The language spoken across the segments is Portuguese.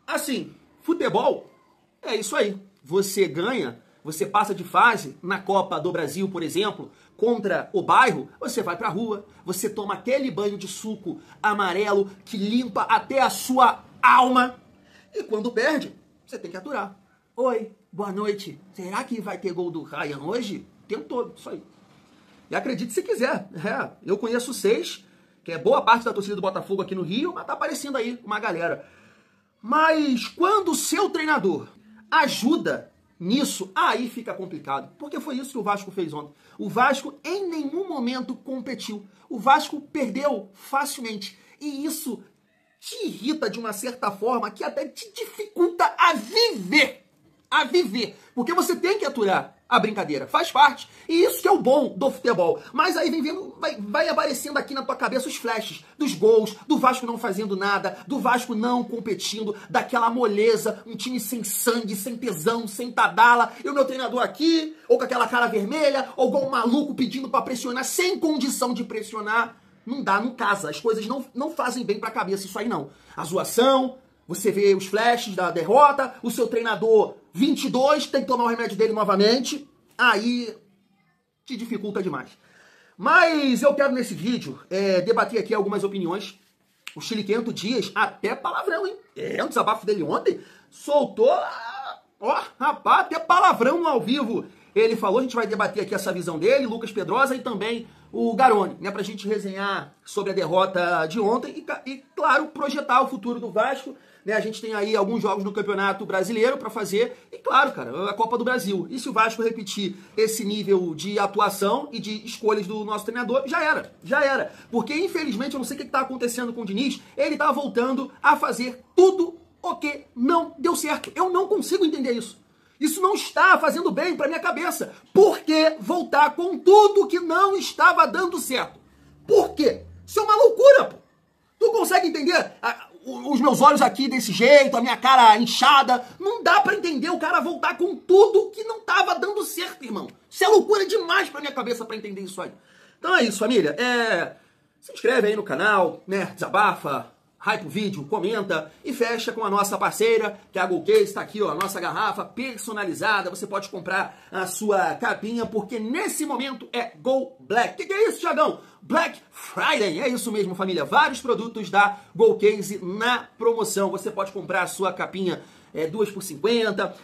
Assim, futebol é isso aí. Você ganha, você passa de fase na Copa do Brasil, por exemplo, contra o bairro, você vai pra rua, você toma aquele banho de suco amarelo que limpa até a sua alma. E quando perde, você tem que aturar. Oi, boa noite. Será que vai ter gol do Ryan hoje? O tempo todo, isso aí. E acredite se quiser. Eu conheço 6, que é boa parte da torcida do Botafogo aqui no Rio, mas tá aparecendo aí uma galera. Mas quando o seu treinador ajuda nisso, aí fica complicado. Porque foi isso que o Vasco fez ontem. O Vasco em nenhum momento competiu. O Vasco perdeu facilmente. E isso te irrita de uma certa forma que até te dificulta a viver. A viver. Porque você tem que aturar a brincadeira. Faz parte. E isso que é o bom do futebol. Mas aí vai aparecendo aqui na tua cabeça os flashes dos gols, do Vasco não fazendo nada, do Vasco não competindo, daquela moleza, um time sem sangue, sem tesão, sem tadala, e o meu treinador aqui, ou com aquela cara vermelha, ou igual um maluco pedindo pra pressionar, sem condição de pressionar. Não dá, não casa. As coisas não fazem bem pra cabeça, isso aí não. A zoação, você vê os flashes da derrota, o seu treinador 22, tem que tomar o remédio dele novamente, aí te dificulta demais. Mas eu quero nesse vídeo debater aqui algumas opiniões. O Chiliquento Dias, até palavrão, hein? O desabafo dele ontem soltou, ó, rapaz, até palavrão no ao vivo. Ele falou, a gente vai debater aqui essa visão dele, Lucas Pedrosa e também o Garoni, né, pra gente resenhar sobre a derrota de ontem e claro, projetar o futuro do Vasco, né, a gente tem aí alguns jogos no Campeonato Brasileiro pra fazer e claro, cara, a Copa do Brasil. E se o Vasco repetir esse nível de atuação e de escolhas do nosso treinador, já era. Porque infelizmente, eu não sei o que tá acontecendo com o Diniz, ele tá voltando a fazer tudo o que não deu certo. Eu não consigo entender isso. Isso não está fazendo bem para minha cabeça. Por que voltar com tudo que não estava dando certo? Por quê? Isso é uma loucura, pô. Tu consegue entender? Os meus olhos aqui desse jeito, a minha cara inchada. Não dá para entender o cara voltar com tudo que não estava dando certo, irmão. Isso é loucura demais para minha cabeça para entender isso aí. Então é isso, família. Se inscreve aí no canal, né? Desabafa. Hype o vídeo, comenta e fecha com a nossa parceira, que é a Golcase, está aqui, ó, a nossa garrafa personalizada. Você pode comprar a sua capinha, porque nesse momento é Go Black. Que é isso, Thiagão? Black Friday, é isso mesmo, família. Vários produtos da Golcase na promoção. Você pode comprar a sua capinha 2 por 50,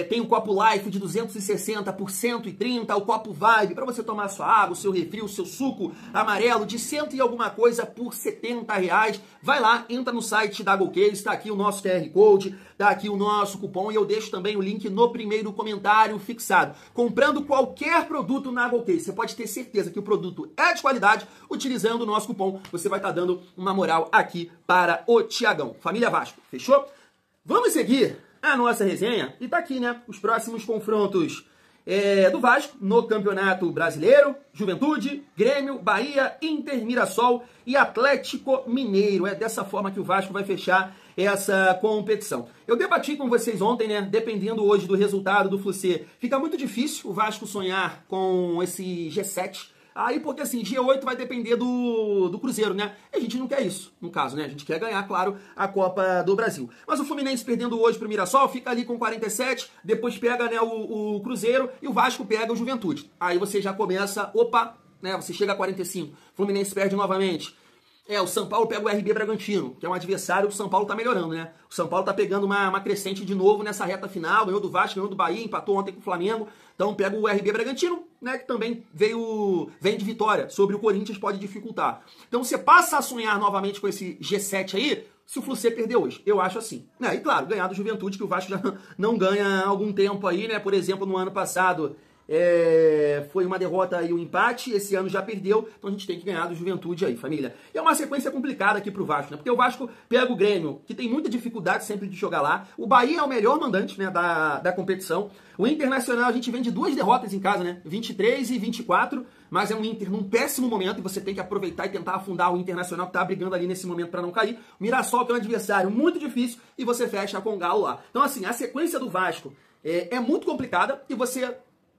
tem o copo Life de 260 por 130, o copo Vibe para você tomar sua água, o seu refri, o seu suco amarelo de 100 e alguma coisa por R$70. Vai lá, entra no site da Golcase, está aqui o nosso QR Code, está aqui o nosso cupom e eu deixo também o link no primeiro comentário fixado. Comprando qualquer produto na Golcase, você pode ter certeza que o produto é de qualidade, utilizando o nosso cupom, você vai estar dando uma moral aqui para o Thiagão. Família Vasco, fechou? Vamos seguir a nossa resenha e tá aqui, né, os próximos confrontos do Vasco no Campeonato Brasileiro, Juventude, Grêmio, Bahia, Inter, Mirassol e Atlético Mineiro. É dessa forma que o Vasco vai fechar essa competição. Eu debati com vocês ontem, né, dependendo hoje do resultado do Flu-C, fica muito difícil o Vasco sonhar com esse G7. Aí, porque assim, G8 vai depender do Cruzeiro, né? E a gente não quer isso, no caso, né? A gente quer ganhar, claro, a Copa do Brasil. Mas o Fluminense perdendo hoje pro Mirassol, fica ali com 47, depois pega, né, o Cruzeiro e o Vasco pega o Juventude. Aí você já começa, opa, né? Você chega a 45, Fluminense perde novamente. O São Paulo pega o RB Bragantino, que é um adversário que o São Paulo tá melhorando, né? O São Paulo tá pegando uma crescente de novo nessa reta final, ganhou do Vasco, ganhou do Bahia, empatou ontem com o Flamengo. Então pega o RB Bragantino, né, que também vem de vitória sobre o Corinthians, pode dificultar. Então você passa a sonhar novamente com esse G7 aí, se o Flu-C perder hoje. Eu acho assim. E claro, ganhar do Juventude, que o Vasco já não ganha há algum tempo aí, né? Por exemplo, no ano passado foi uma derrota e um empate, esse ano já perdeu, então a gente tem que ganhar do Juventude aí, família. E é uma sequência complicada aqui pro Vasco, né? Porque o Vasco pega o Grêmio, que tem muita dificuldade sempre de jogar lá. O Bahia é o melhor mandante, né, da competição. O Internacional, a gente vem de 2 derrotas em casa, né? 23 e 24, mas é um Inter num péssimo momento e você tem que aproveitar e tentar afundar o Internacional que tá brigando ali nesse momento para não cair. O Mirassol, que é um adversário muito difícil, e você fecha com o Galo lá. Então, assim, a sequência do Vasco é muito complicada e você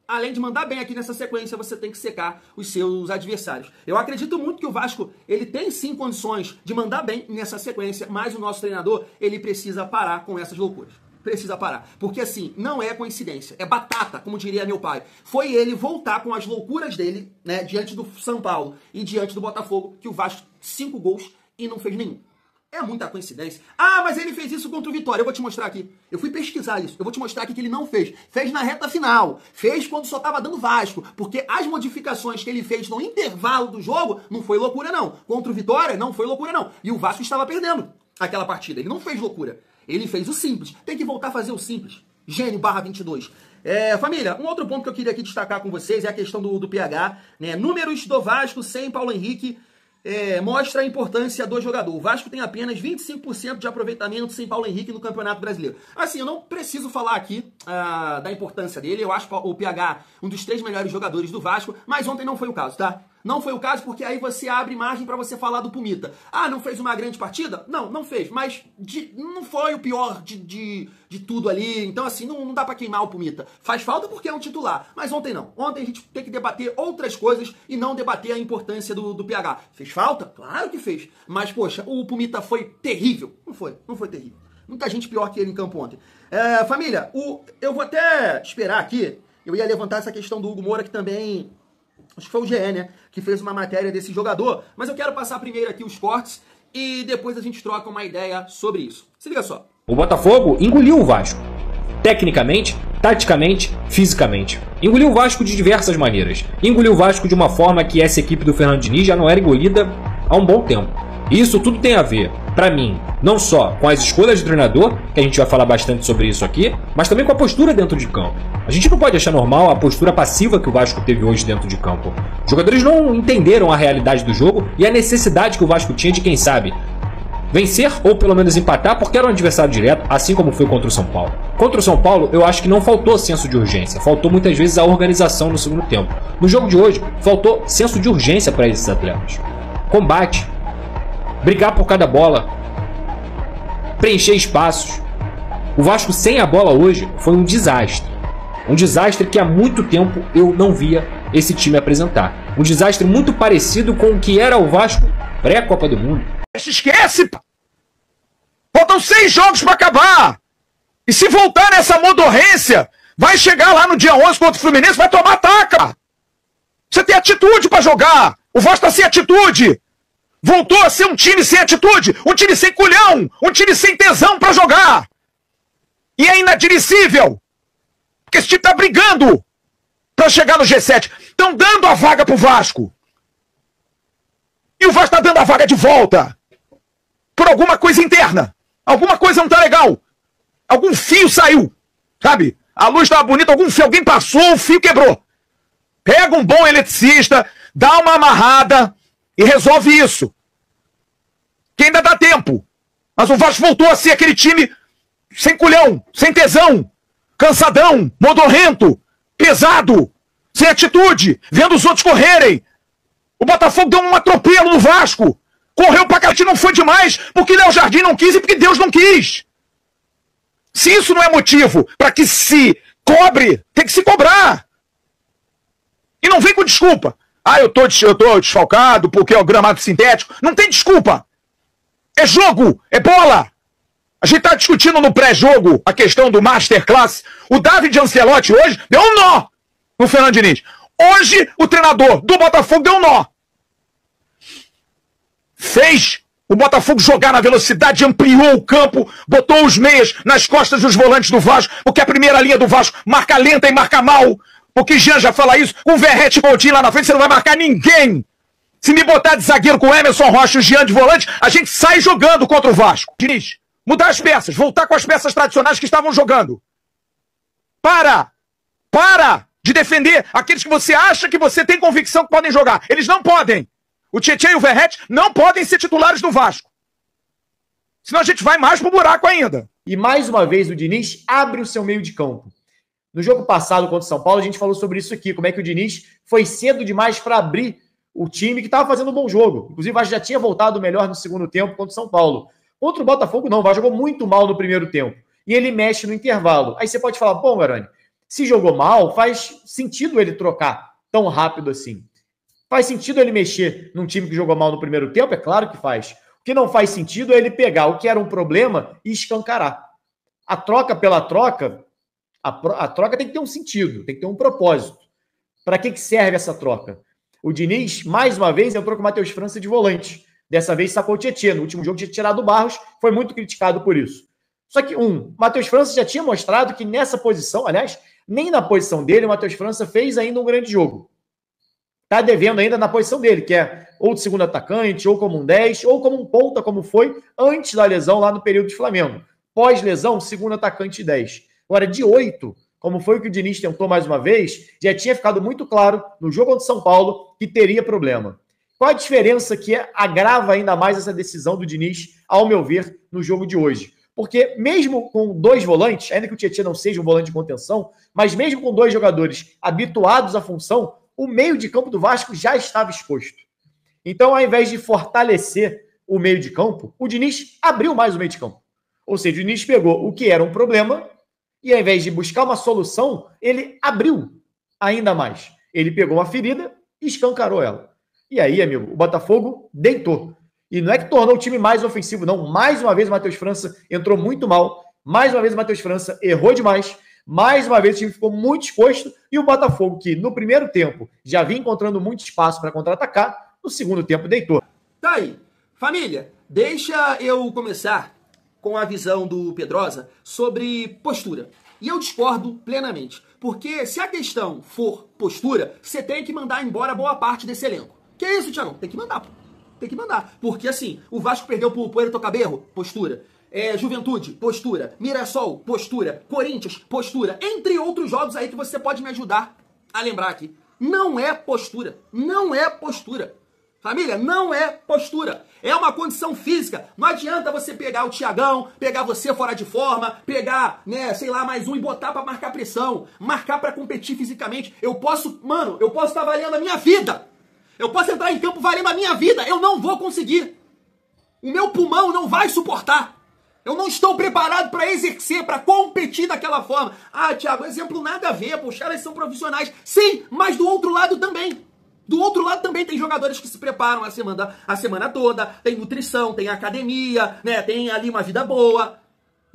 além de mandar bem aqui nessa sequência, você tem que secar os seus adversários. Eu acredito muito que o Vasco, ele tem sim condições de mandar bem nessa sequência, mas o nosso treinador, ele precisa parar com essas loucuras. Precisa parar. Porque assim, não é coincidência. É batata, como diria meu pai. Foi ele voltar com as loucuras dele, né, diante do São Paulo e diante do Botafogo, que o Vasco 5 gols e não fez nenhum. É muita coincidência. Ah, mas ele fez isso contra o Vitória. Eu vou te mostrar aqui. Eu fui pesquisar isso. Eu vou te mostrar aqui que ele não fez. Fez na reta final. Fez quando só tava dando Vasco. Porque as modificações que ele fez no intervalo do jogo não foi loucura, não. Contra o Vitória, não foi loucura, não. E o Vasco estava perdendo aquela partida. Ele não fez loucura. Ele fez o simples. Tem que voltar a fazer o simples. Gênio /22. Família, um outro ponto que eu queria aqui destacar com vocês é a questão do PH. Né? Números do Vasco sem Paulo Henrique mostra a importância do jogador. O Vasco tem apenas 25% de aproveitamento sem Paulo Henrique no Campeonato Brasileiro. Assim, eu não preciso falar aqui da importância dele. Eu acho o PH um dos 3 melhores jogadores do Vasco, mas ontem não foi o caso, tá? Não foi o caso porque aí você abre margem para você falar do Pumita. Ah, não fez uma grande partida? Não, não fez, mas não foi o pior de tudo ali. Então assim, não dá para queimar o Pumita. Faz falta porque é um titular, mas ontem não. Ontem a gente tem que debater outras coisas e não debater a importância do PH. Fez falta? Claro que fez. Mas poxa, o Pumita foi terrível. Não foi terrível. Muita gente pior que ele em campo ontem. Família, eu vou até esperar aqui. Eu ia levantar essa questão do Hugo Moura, que também... Acho que foi o GE, né? Que fez uma matéria desse jogador. Mas eu quero passar primeiro aqui os cortes e depois a gente troca uma ideia sobre isso. Se liga só. O Botafogo engoliu o Vasco. Tecnicamente, taticamente, fisicamente. Engoliu o Vasco de diversas maneiras. Engoliu o Vasco de uma forma que essa equipe do Fernando Diniz já não era engolida há um bom tempo. E isso tudo tem a ver, pra mim, não só com as escolhas do treinador, que a gente vai falar bastante sobre isso aqui, mas também com a postura dentro de campo. A gente não pode achar normal a postura passiva que o Vasco teve hoje dentro de campo. Os jogadores não entenderam a realidade do jogo e a necessidade que o Vasco tinha de, quem sabe, vencer ou pelo menos empatar, porque era um adversário direto, assim como foi contra o São Paulo. Contra o São Paulo, eu acho que não faltou senso de urgência, faltou muitas vezes a organização no segundo tempo. No jogo de hoje, faltou senso de urgência para esses atletas. Combate, brigar por cada bola, preencher espaços. O Vasco sem a bola hoje foi um desastre. Um desastre que há muito tempo eu não via esse time apresentar. Um desastre muito parecido com o que era o Vasco pré-Copa do Mundo. Esquece! Faltam 6 jogos para acabar! E se voltar nessa modorrência, vai chegar lá no dia 11 contra o Fluminense, vai tomar taca! Você tem atitude para jogar! O Vasco tá sem atitude! Voltou a ser um time sem atitude, um time sem culhão, um time sem tesão para jogar! E é inadmissível! Porque esse time tá brigando para chegar no G7. Estão dando a vaga pro Vasco. E o Vasco tá dando a vaga de volta. Por alguma coisa interna. Alguma coisa não tá legal. Algum fio saiu. Sabe? A luz tava bonita, alguém passou, o fio quebrou. Pega um bom eletricista, dá uma amarrada e resolve isso. Que ainda dá tempo. Mas o Vasco voltou a ser aquele time sem culhão, sem tesão, cansadão, modorrento, pesado, sem atitude, vendo os outros correrem. O Botafogo deu um atropelo no Vasco. Correu pra cá, não foi demais, porque Léo Jardim não quis e porque Deus não quis. Se isso não é motivo para que se cobre, tem que se cobrar. E não vem com desculpa. Ah, eu tô desfalcado porque é o gramado sintético. Não tem desculpa. É jogo, é bola. A gente tá discutindo no pré-jogo a questão do Masterclass. O David Ancelotti hoje deu um nó no Fernando Diniz. Hoje o treinador do Botafogo deu um nó. Fez o Botafogo jogar na velocidade, ampliou o campo, botou os meias nas costas dos volantes do Vasco, porque a primeira linha do Vasco marca lenta e marca mal. Porque Jean já fala isso, com o Verrete e Coutinho lá na frente, você não vai marcar ninguém. Se me botar de zagueiro com Emerson Rocha e o Jean de volante, a gente sai jogando contra o Vasco. Diniz, mudar as peças, voltar com as peças tradicionais que estavam jogando. Para de defender aqueles que você acha que você tem convicção que podem jogar. Eles não podem. O Tietchan e o Verrete não podem ser titulares do Vasco. Senão a gente vai mais pro buraco ainda. E mais uma vez o Diniz abre o seu meio de campo. No jogo passado contra o São Paulo, a gente falou sobre isso aqui, como é que o Diniz foi cedo demais para abrir o time que estava fazendo um bom jogo. Inclusive, o Vasco já tinha voltado melhor no segundo tempo contra o São Paulo. Contra o Botafogo, não. O Vasco jogou muito mal no primeiro tempo. E ele mexe no intervalo. Aí você pode falar, bom, Garani, Se jogou mal, faz sentido ele trocar tão rápido assim. Faz sentido ele mexer num time que jogou mal no primeiro tempo? É claro que faz. O que não faz sentido é ele pegar o que era um problema e escancarar. A troca pela troca, a troca tem que ter um sentido, tem que ter um propósito. Para que serve essa troca? O Diniz, mais uma vez, entrou com o Matheus França de volante. Dessa vez sacou o Tietê. No último jogo tinha tirado o Barros, foi muito criticado por isso. Só que, o Matheus França já tinha mostrado que nessa posição, aliás, nem na posição dele, o Matheus França fez ainda um grande jogo. Tá devendo ainda na posição dele, que é ou de segundo atacante, ou como um 10, ou como um ponta, como foi antes da lesão lá no período de Flamengo. Pós-lesão, segundo atacante 10. Agora, de 8, como foi o que o Diniz tentou mais uma vez, já tinha ficado muito claro no jogo contra o São Paulo que teria problema. Qual a diferença que agrava ainda mais essa decisão do Diniz, ao meu ver, no jogo de hoje? Porque mesmo com 2 volantes, ainda que o Tietê não seja um volante de contenção, mas mesmo com 2 jogadores habituados à função, o meio de campo do Vasco já estava exposto. Então, ao invés de fortalecer o meio de campo, o Diniz abriu mais o meio de campo. Ou seja, o Diniz pegou o que era um problema e, ao invés de buscar uma solução, ele abriu ainda mais. Ele pegou uma ferida e escancarou ela. E aí, amigo, o Botafogo deitou. E não é que tornou o time mais ofensivo, não. Mais uma vez o Matheus França entrou muito mal. Mais uma vez o Matheus França errou demais. Mais uma vez o time ficou muito exposto. E o Botafogo, que no primeiro tempo já vinha encontrando muito espaço para contra-atacar, no segundo tempo deitou. Tá aí. Família, deixa eu começar com a visão do Pedrosa sobre postura. E eu discordo plenamente. Porque se a questão for postura, você tem que mandar embora boa parte desse elenco. Que isso, Thiago? Tem que mandar, pô. Tem que mandar. Porque assim, o Vasco perdeu pro Puerto Cabello, postura. Juventude, postura. Mirassol, postura. Corinthians, postura. Entre outros jogos aí que você pode me ajudar a lembrar aqui. Não é postura. Não é postura. Família, não é postura. É uma condição física. Não adianta você pegar o Thiagão, pegar você fora de forma, pegar, sei lá, mais um e botar pra marcar pressão, marcar pra competir fisicamente. Eu posso estar valendo a minha vida. Eu posso entrar em campo valendo a minha vida. Eu não vou conseguir. O meu pulmão não vai suportar. Eu não estou preparado para exercer, para competir daquela forma. Ah, Thiago, exemplo nada a ver, pô, os caras são profissionais. Sim, mas do outro lado também. Do outro lado também tem jogadores que se preparam a semana toda, tem nutrição, tem academia, tem ali uma vida boa.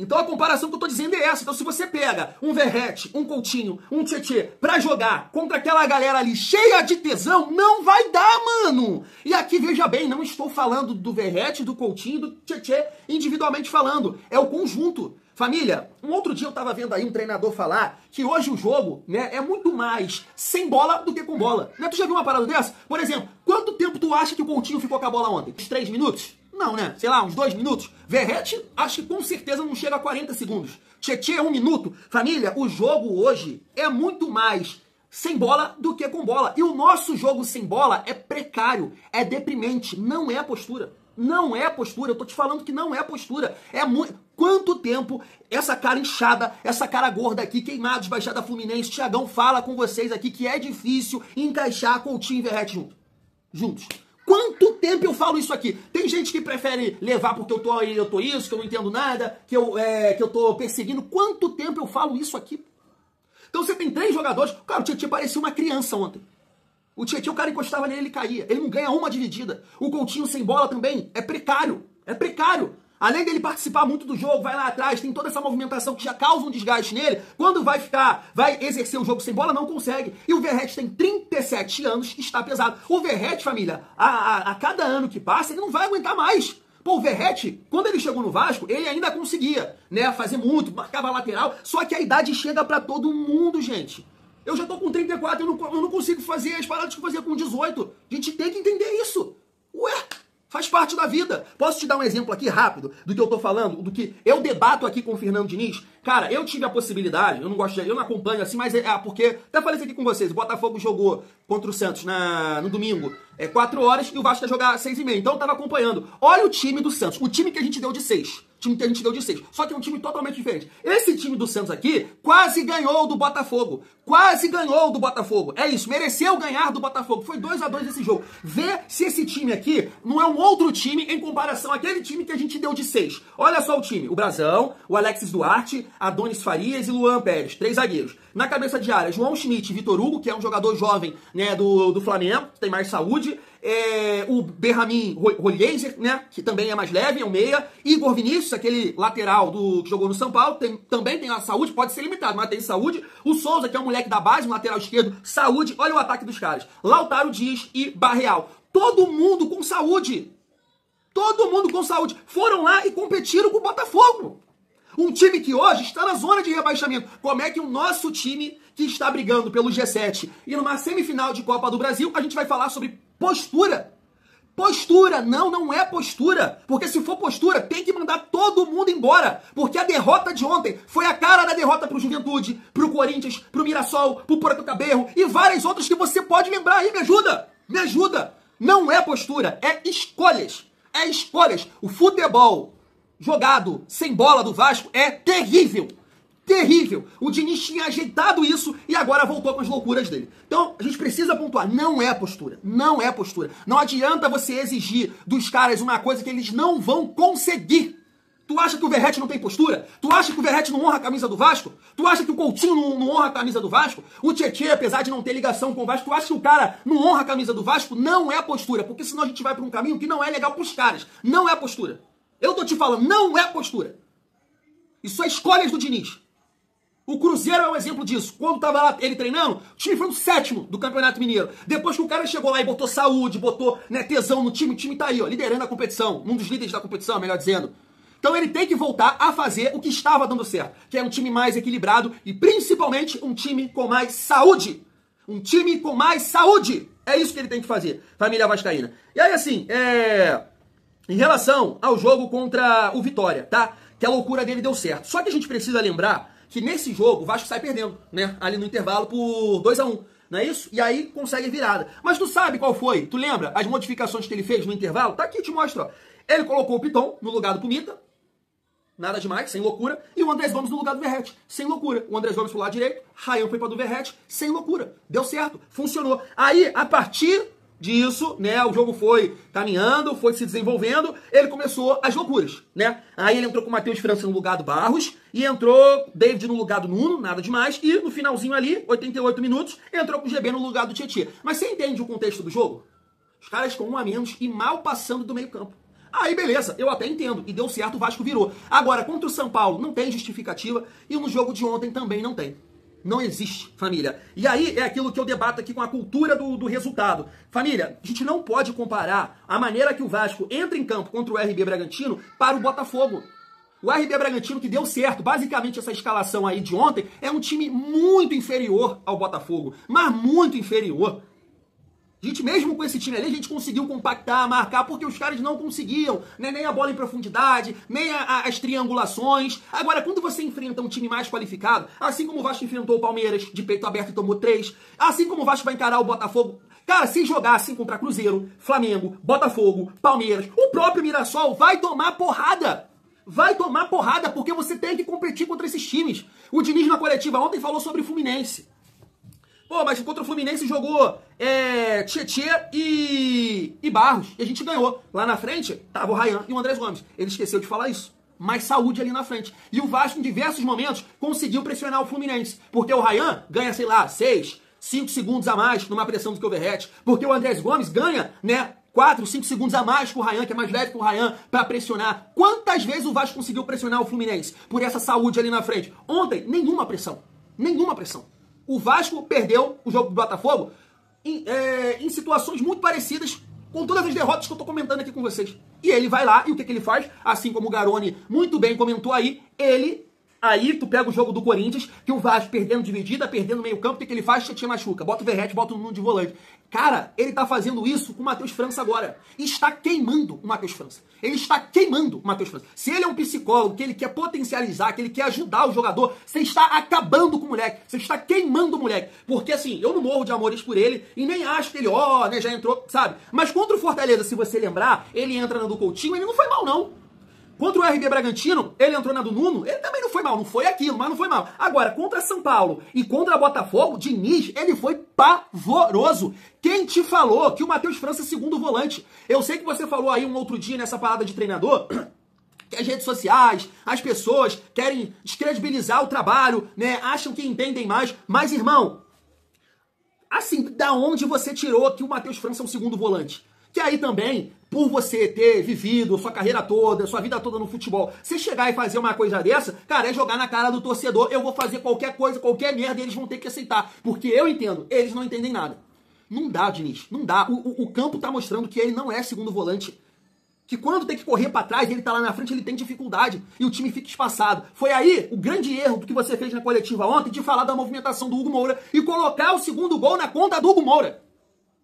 Então a comparação que eu tô dizendo é essa. Então se você pega um Verratti, um Coutinho, um Tietê pra jogar contra aquela galera ali cheia de tesão, não vai dar, mano! E aqui, veja bem, não estou falando do Verratti, do Coutinho, do Tietê individualmente falando. É o conjunto. Família, um outro dia eu tava vendo aí um treinador falar que hoje o jogo, é muito mais sem bola do que com bola. Tu já viu uma parada dessa? Por exemplo, quanto tempo tu acha que o Coutinho ficou com a bola ontem? Uns 3 minutos? Não, sei lá, uns 2 minutos. Verratti, acho que com certeza não chega a 40 segundos. Tietê, 1 minuto. Família, o jogo hoje é muito mais sem bola do que com bola. E o nosso jogo sem bola é precário, é deprimente, não é postura. Não é postura, eu tô te falando que não é postura. É muito... Quanto tempo essa cara inchada, essa cara gorda aqui, Queimados, Baixada Fluminense, Thiagão fala com vocês aqui que é difícil encaixar Coutinho e Verratti juntos. Quanto tempo eu falo isso aqui? Tem gente que prefere levar porque eu tô isso, que eu não entendo nada, que eu tô perseguindo. Quanto tempo eu falo isso aqui? Então você tem 3 jogadores. Cara, o Tietê parecia uma criança ontem. O Tietê, o cara encostava nele, ele caía. Ele não ganha uma dividida. O Coutinho sem bola também é precário. É precário. Além dele participar muito do jogo, vai lá atrás, tem toda essa movimentação que já causa um desgaste nele. Quando vai exercer o jogo sem bola, não consegue. E o Verratti tem 37 anos, está pesado. O Verratti, família, a cada ano que passa, ele não vai aguentar mais. Pô, o Verratti, quando ele chegou no Vasco, ele ainda conseguia, fazer muito, marcava lateral. Só que a idade chega pra todo mundo, gente. Eu já tô com 34, eu não consigo fazer as paradas que eu fazia com 18. A gente tem que entender isso. Ué, faz parte da vida. Posso te dar um exemplo aqui rápido do que eu tô falando, do que eu debato aqui com o Fernando Diniz? Cara, eu tive a possibilidade, eu não acompanho assim, mas porque, até falei isso aqui com vocês, o Botafogo jogou contra o Santos no domingo, 4 horas, e o Vasco ia jogar 6h30, então eu tava acompanhando. Olha o time do Santos, o time que a gente deu de 6. time que a gente deu de 6. Só que é um time totalmente diferente. Esse time do Santos aqui quase ganhou do Botafogo. Quase ganhou do Botafogo. É isso, mereceu ganhar do Botafogo. Foi 2-2 esse jogo. Vê se esse time aqui não é um outro time em comparação àquele time que a gente deu de 6. Olha só o time. O Brazão, o Alexis Duarte, Adonis Farias e Luan Pérez. 3 zagueiros. Na cabeça de área, João Schmidt e Vitor Hugo, que é um jogador jovem, né, do Flamengo, que tem mais saúde. O Berramin Rolheiser, né, que também é mais leve, é um meia. Igor Vinícius, aquele lateral que jogou no São Paulo, também tem a saúde, pode ser limitado, mas tem saúde. O Souza, que é um moleque da base, um lateral esquerdo, saúde. Olha o ataque dos caras. Lautaro Dias e Barreal. Todo mundo com saúde. Todo mundo com saúde. Foram lá e competiram com o Botafogo. Um time que hoje está na zona de rebaixamento. Como é que o nosso time, que está brigando pelo G7 e numa semifinal de Copa do Brasil, a gente vai falar sobre postura? Postura, não é postura. Porque se for postura, tem que mandar todo mundo embora. Porque a derrota de ontem foi a cara da derrota pro Juventude, pro Corinthians, pro Mirassol, pro Porto Cabello e várias outras que você pode lembrar aí. Me ajuda, me ajuda. Não é postura, é escolhas. É escolhas. O futebol jogado sem bola do Vasco é terrível. Terrível. O Diniz tinha ajeitado isso e agora voltou com as loucuras dele. Então, a gente precisa pontuar. Não é postura. Não é postura. Não adianta você exigir dos caras uma coisa que eles não vão conseguir. Tu acha que o Verratti não tem postura? Tu acha que o Verratti não honra a camisa do Vasco? Tu acha que o Coutinho não honra a camisa do Vasco? O Tietê, apesar de não ter ligação com o Vasco, tu acha que o cara não honra a camisa do Vasco? Não é postura. Porque senão a gente vai para um caminho que não é legal pros caras. Não é postura. Eu tô te falando, não é postura. Isso é escolhas do Diniz. O Cruzeiro é um exemplo disso. Quando tava lá ele treinando, o time foi no 7º do Campeonato Mineiro. Depois que o cara chegou lá e botou saúde, botou, né, tesão no time, o time tá aí, ó, liderando a competição. Um dos líderes da competição, melhor dizendo. Então ele tem que voltar a fazer o que estava dando certo. Que é um time mais equilibrado e principalmente um time com mais saúde. Um time com mais saúde. É isso que ele tem que fazer, família vascaína. E aí assim, em relação ao jogo contra o Vitória, tá? Que a loucura dele deu certo. Só que a gente precisa lembrar que nesse jogo o Vasco sai perdendo, né? Ali no intervalo por 2-1, não é isso? E aí consegue virada. Mas tu sabe qual foi? Tu lembra as modificações que ele fez no intervalo? Tá aqui, eu te mostro, ó. Ele colocou o Piton no lugar do Pumita, nada demais, sem loucura. E o Andrés Gomes no lugar do Verratti, sem loucura. O Andrés Gomes pro lado direito, Ryan foi para do Verratti, sem loucura. Deu certo, funcionou. Aí, a partir disso, né, o jogo foi caminhando, foi se desenvolvendo, ele começou as loucuras, né? Aí ele entrou com o Matheus França no lugar do Barros, e entrou David no lugar do Nuno, nada demais, e no finalzinho ali, 88 minutos, entrou com o GB no lugar do Tietê. Mas você entende o contexto do jogo? Os caras com 1 a menos e mal passando do meio campo. Aí beleza, eu até entendo, e deu certo, o Vasco virou. Agora, contra o São Paulo não tem justificativa, e no jogo de ontem também não tem. Não existe, família. E aí é aquilo que eu debato aqui com a cultura do resultado. Família, a gente não pode comparar a maneira que o Vasco entra em campo contra o RB Bragantino para o Botafogo. O RB Bragantino que deu certo, basicamente essa escalação aí de ontem, é um time muito inferior ao Botafogo, mas muito inferior. A gente, mesmo com esse time ali, a gente conseguiu compactar, marcar, porque os caras não conseguiam, né? Nem a bola em profundidade, nem as triangulações. Agora, quando você enfrenta um time mais qualificado, assim como o Vasco enfrentou o Palmeiras de peito aberto e tomou 3, assim como o Vasco vai encarar o Botafogo, cara, se jogar assim contra Cruzeiro, Flamengo, Botafogo, Palmeiras, o próprio Mirassol vai tomar porrada. Vai tomar porrada, porque você tem que competir contra esses times. O Diniz na coletiva ontem falou sobre o Fluminense. Pô, mas contra o Fluminense jogou Tietê e Barros. E a gente ganhou. Lá na frente tava o Ryan e o Andrés Gomes. Ele esqueceu de falar isso. Mais saúde ali na frente. E o Vasco, em diversos momentos, conseguiu pressionar o Fluminense. Porque o Ryan ganha, sei lá, 6, 5 segundos a mais numa pressão do que o Verratti. Porque o Andrés Gomes ganha, né, 4, 5 segundos a mais que o Ryan, que é mais leve que o Ryan, pra pressionar. Quantas vezes o Vasco conseguiu pressionar o Fluminense por essa saúde ali na frente? Ontem, nenhuma pressão. Nenhuma pressão. O Vasco perdeu o jogo do Botafogo em situações muito parecidas com todas as derrotas que eu tô comentando aqui com vocês. E ele vai lá, e o que ele faz? Assim como o Garoni muito bem comentou aí, aí tu pega o jogo do Corinthians, que o Vasco perdendo dividida, perdendo meio campo, o que ele faz? Tietê machuca, bota o Verratti, bota o Nuno de volante. Cara, ele tá fazendo isso com o Matheus França agora. E está queimando o Matheus França. Ele está queimando o Matheus França. Se ele é um psicólogo, que ele quer potencializar, que ele quer ajudar o jogador, você está acabando com o moleque. Você está queimando o moleque. Porque assim, eu não morro de amores por ele e nem acho que ele, já entrou, sabe? Mas contra o Fortaleza, se você lembrar, ele entra na do Coutinho, ele não foi mal, não. Contra o RB Bragantino, ele entrou na do Nuno, ele também não foi mal, não foi aquilo, mas não foi mal. Agora, contra São Paulo e contra Botafogo, Diniz, ele foi pavoroso. Quem te falou que o Matheus França é segundo volante? Eu sei que você falou aí um outro dia nessa parada de treinador, que as redes sociais, as pessoas querem descredibilizar o trabalho, né? Acham que entendem mais. Mas, irmão, assim, da onde você tirou que o Matheus França é um segundo volante? Que aí também, por você ter vivido sua carreira toda, sua vida toda no futebol, você chegar e fazer uma coisa dessa, cara, é jogar na cara do torcedor, eu vou fazer qualquer coisa, qualquer merda, e eles vão ter que aceitar. Porque eu entendo, eles não entendem nada. Não dá, Diniz, não dá. O campo tá mostrando que ele não é segundo volante. Que quando tem que correr pra trás, ele tá lá na frente, ele tem dificuldade. E o time fica espaçado. Foi aí o grande erro do que você fez na coletiva ontem, de falar da movimentação do Hugo Moura e colocar o segundo gol na conta do Hugo Moura.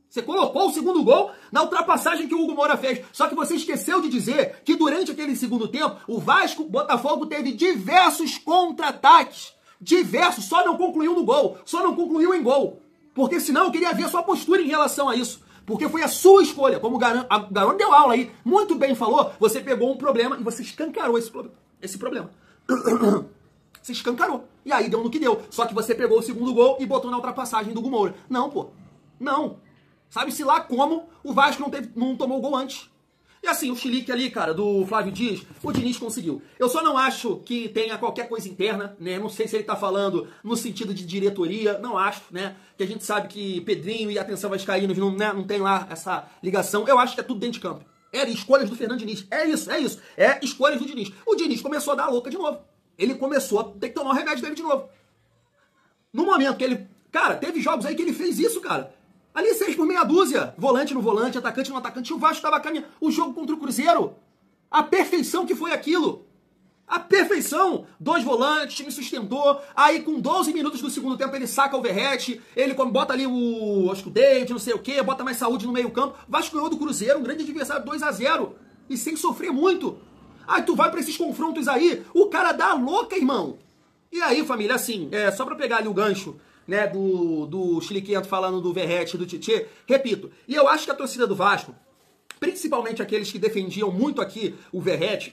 Você colocou o segundo gol na ultrapassagem que o Hugo Moura fez. Só que você esqueceu de dizer que durante aquele segundo tempo, o Botafogo teve diversos contra-ataques. Diversos. Só não concluiu no gol. Só não concluiu em gol. Porque senão eu queria ver a sua postura em relação a isso. Porque foi a sua escolha. Como o Garão deu aula aí, muito bem falou, você pegou um problema e você escancarou esse problema. Você escancarou. E aí deu no que deu. Só que você pegou o segundo gol e botou na ultrapassagem do Hugo Moura. Não, pô. Não. Sabe-se lá como o Vasco não tomou o gol antes. E assim, o chilique ali, cara, do Flávio Dias, o Diniz conseguiu. Eu só não acho que tenha qualquer coisa interna, né? Não sei se ele tá falando no sentido de diretoria, não acho, né? Que a gente sabe que Pedrinho e Atenção Vascaíno não tem lá essa ligação. Eu acho que é tudo dentro de campo. Era escolhas do Fernando Diniz. É isso. É escolhas do Diniz. O Diniz começou a dar a louca de novo. Ele começou a ter que tomar o remédio dele de novo. No momento que ele... Cara, teve jogos aí que ele fez isso, cara. Ali 6 por meia dúzia. Volante no volante, atacante no atacante. O Vasco estava caminhando. O jogo contra o Cruzeiro. A perfeição que foi aquilo. A perfeição. 2 volantes, o time sustentou. Aí com 12 minutos do segundo tempo ele saca o Verratti. Ele bota ali acho que o David, não sei o quê. Bota mais saúde no meio campo. O Vasco ganhou do Cruzeiro. Um grande adversário, 2-0. E sem sofrer muito. Aí tu vai pra esses confrontos aí. O cara dá a louca, irmão. E aí, família, assim, só pra pegar ali o gancho, né, do Chiliquento falando do Verratti, do Titê, repito, e eu acho que a torcida do Vasco, principalmente aqueles que defendiam muito aqui o Verratti,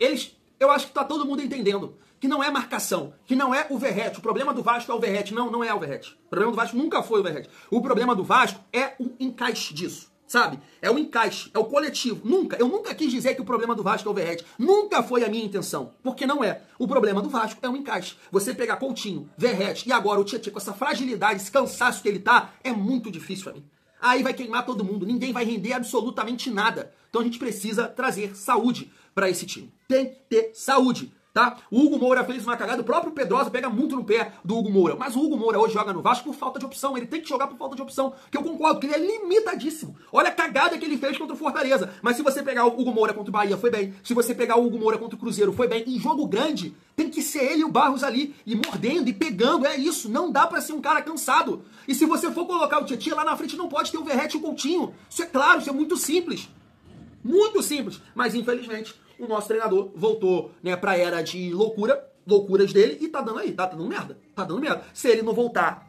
eu acho que tá todo mundo entendendo que não é marcação, que não é o Verratti. O problema do Vasco é o Verratti, não é o Verratti. O problema do Vasco nunca foi o Verratti. O problema do Vasco é o encaixe disso, sabe? É o encaixe, é o coletivo. Eu nunca quis dizer que o problema do Vasco é o Verratti. Nunca foi a minha intenção, porque não é. O problema do Vasco é o encaixe. Você pegar Coutinho, Verratti e agora o Tietê com essa fragilidade, esse cansaço que ele tá, é muito difícil pra mim. Aí vai queimar todo mundo, ninguém vai render absolutamente nada. Então a gente precisa trazer saúde pra esse time. Tem que ter saúde. Tá? O Hugo Moura fez uma cagada, o próprio Pedrosa pega muito no pé do Hugo Moura, mas o Hugo Moura hoje joga no Vasco por falta de opção, ele tem que jogar por falta de opção, que eu concordo que ele é limitadíssimo. Olha a cagada que ele fez contra o Fortaleza, mas se você pegar o Hugo Moura contra o Bahia, foi bem. Se você pegar o Hugo Moura contra o Cruzeiro, foi bem. Em jogo grande, tem que ser ele e o Barros ali, e mordendo e pegando, é isso, não dá pra ser um cara cansado. E se você for colocar o Tietchan lá na frente, não pode ter o Verratti e o Coutinho. Isso é claro, isso é muito simples. Muito simples, mas infelizmente o nosso treinador voltou, né, pra era de loucuras dele e tá dando aí, tá dando merda, Se ele não voltar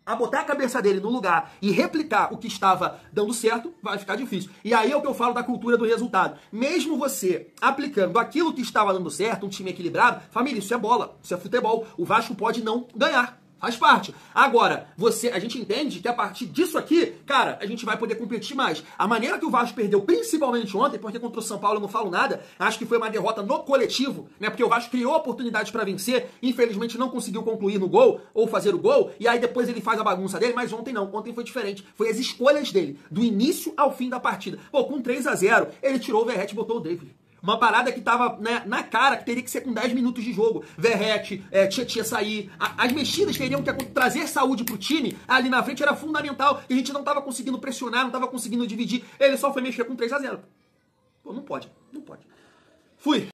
a botar a cabeça dele no lugar e replicar o que estava dando certo, vai ficar difícil. E aí é o que eu falo da cultura do resultado. Mesmo você aplicando aquilo que estava dando certo, um time equilibrado, família, isso é bola, isso é futebol. O Vasco pode não ganhar. Faz parte. Agora, a gente entende que a partir disso aqui, cara, a gente vai poder competir mais. A maneira que o Vasco perdeu, principalmente ontem, porque contra o São Paulo eu não falo nada, acho que foi uma derrota no coletivo, né? Porque o Vasco criou oportunidades pra vencer, infelizmente não conseguiu concluir no gol, ou fazer o gol, e aí depois ele faz a bagunça dele, mas ontem não, ontem foi diferente. Foi as escolhas dele, do início ao fim da partida. Pô, com 3-0, ele tirou o Verratti e botou o David. Uma parada que tava, né, na cara, que teria que ser com 10 minutos de jogo. Verratti, Tietchan sair. As mexidas teriam que trazer saúde pro time. Ali na frente era fundamental. E a gente não tava conseguindo pressionar, não tava conseguindo dividir. Ele só foi mexer com 3-0. Pô, não pode. Fui.